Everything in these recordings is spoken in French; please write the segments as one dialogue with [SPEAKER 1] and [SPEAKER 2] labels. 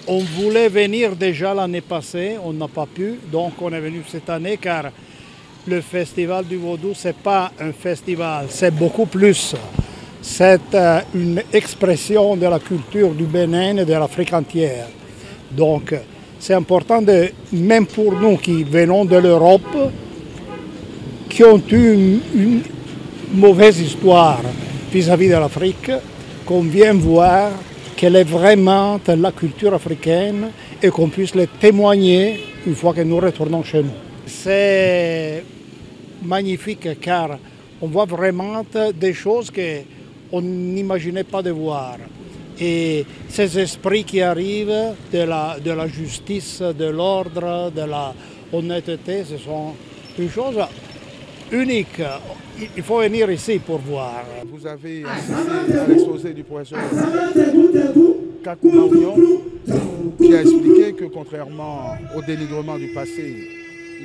[SPEAKER 1] On voulait venir déjà l'année passée, on n'a pas pu, donc on est venu cette année car le festival du Vaudou, ce n'est pas un festival, c'est beaucoup plus. C'est une expression de la culture du Bénin et de l'Afrique entière. Donc c'est important, même pour nous qui venons de l'Europe, qui ont eu une mauvaise histoire vis-à-vis de l'Afrique, qu'on vienne voir quelle est vraiment la culture africaine et qu'on puisse le témoigner une fois que nous retournons chez nous. C'est magnifique car on voit vraiment des choses qu'on n'imaginait pas de voir. Et ces esprits qui arrivent de la justice, de l'ordre, de la honnêteté, ce sont des choses uniques. Il faut venir ici pour voir.
[SPEAKER 2] Vous avez assisté à l'exposé du professeur Kakoumaouyon qui a expliqué que contrairement au dénigrement du passé,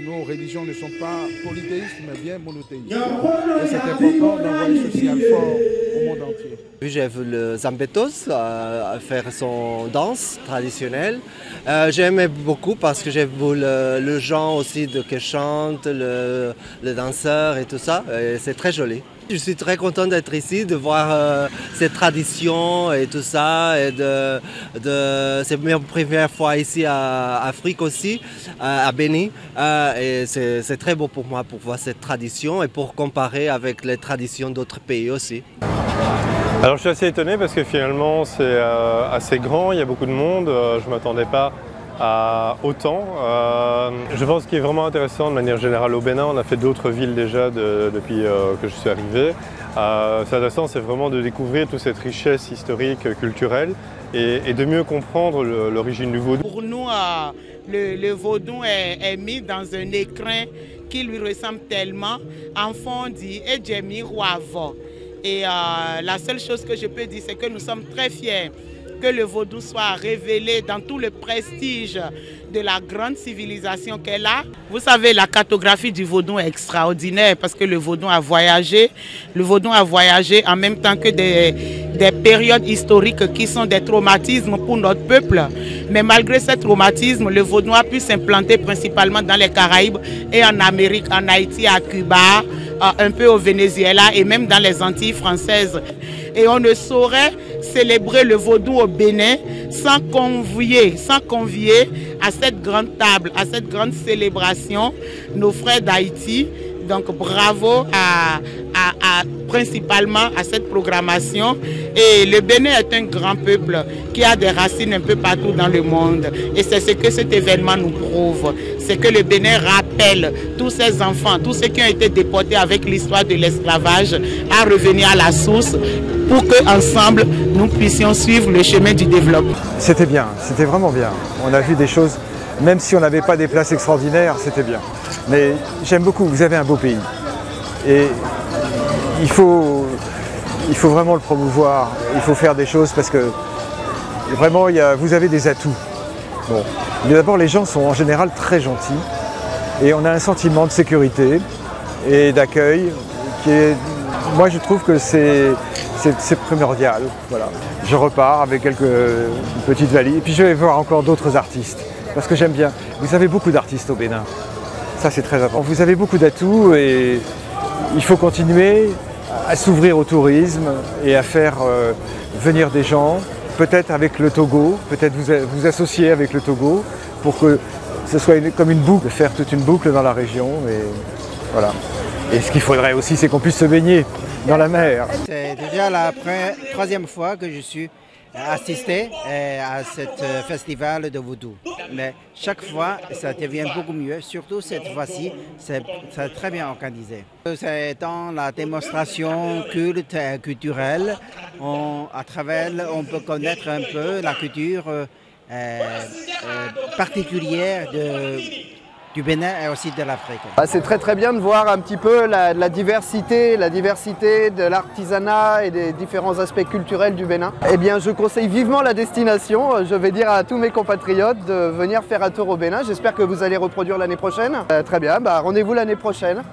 [SPEAKER 2] nos religions ne sont pas polythéistes mais bien monothéistes. Et c'est important d'envoyer ce signal fort au monde entier.
[SPEAKER 3] J'ai vu le Zambetos faire son danse traditionnelle. J'aimais beaucoup parce que j'ai vu le genre aussi qui chante, le danseur et tout ça. C'est très joli. Je suis très content d'être ici, de voir ces traditions et tout ça. C'est ma première fois ici à Afrique aussi, à Bénin. Et c'est très beau pour moi pour voir cette tradition et pour comparer avec les traditions d'autres pays aussi.
[SPEAKER 4] Alors je suis assez étonné parce que finalement c'est assez grand, il y a beaucoup de monde, je ne m'attendais pas à autant. Je pense qu'il est vraiment intéressant de manière générale au Bénin, on a fait d'autres villes déjà depuis que je suis arrivé. C'est intéressant, c'est vraiment de découvrir toute cette richesse historique, culturelle et de mieux comprendre l'origine du vaudou.
[SPEAKER 5] Pour nous, le vaudou est mis dans un écrin qui lui ressemble tellement. Enfant dit et Djemi Rouavo. Et la seule chose que je peux dire, c'est que nous sommes très fiers que le vaudou soit révélé dans tout le prestige de la grande civilisation qu'elle a. Vous savez, la cartographie du vaudou est extraordinaire parce que le vaudou a voyagé. Le vaudou a voyagé en même temps que des périodes historiques qui sont des traumatismes pour notre peuple. Mais malgré ces traumatismes, le vaudou a pu s'implanter principalement dans les Caraïbes et en Amérique, en Haïti, à Cuba, un peu au Venezuela et même dans les Antilles françaises. Et on ne saurait célébrer le vaudou au Bénin sans convier à cette grande table, à cette grande célébration nos frères d'Haïti. Donc bravo principalement à cette programmation. Et le Bénin est un grand peuple qui a des racines un peu partout dans le monde. Et c'est ce que cet événement nous prouve. C'est que le Bénin rappelle tous ces enfants, tous ceux qui ont été déportés avec l'histoire de l'esclavage à revenir à la source pour qu'ensemble nous puissions suivre le chemin du développement.
[SPEAKER 6] C'était bien, c'était vraiment bien. On a vu des choses, même si on n'avait pas des places extraordinaires, c'était bien. Mais j'aime beaucoup, vous avez un beau pays. Et il faut vraiment le promouvoir, il faut faire des choses parce que vraiment vous avez des atouts. Bon. Mais d'abord les gens sont en général très gentils et on a un sentiment de sécurité et d'accueil qui est, moi je trouve que c'est primordial. Voilà. Je repars avec une petite valise et puis je vais voir encore d'autres artistes parce que j'aime bien. Vous avez beaucoup d'artistes au Bénin, ça c'est très important. Vous avez beaucoup d'atouts et il faut continuer à s'ouvrir au tourisme et à faire venir des gens, peut-être avec le Togo, peut-être vous associer avec le Togo pour que ce soit comme une boucle, faire toute une boucle dans la région. Et voilà. Et ce qu'il faudrait aussi, c'est qu'on puisse se baigner dans la mer.
[SPEAKER 7] C'est déjà la troisième fois que je suis assisté à ce festival de vaudou. Mais chaque fois, ça devient beaucoup mieux. Surtout cette fois-ci, c'est très bien organisé. C'est dans la démonstration culte et culturelle. À travers, on peut connaître un peu la culture particulière du Bénin et aussi de l'Afrique.
[SPEAKER 8] C'est très bien de voir un petit peu la diversité de l'artisanat et des différents aspects culturels du Bénin. Eh bien, je conseille vivement la destination. Je vais dire à tous mes compatriotes de venir faire un tour au Bénin. J'espère que vous allez reproduire l'année prochaine. Très bien, rendez-vous l'année prochaine.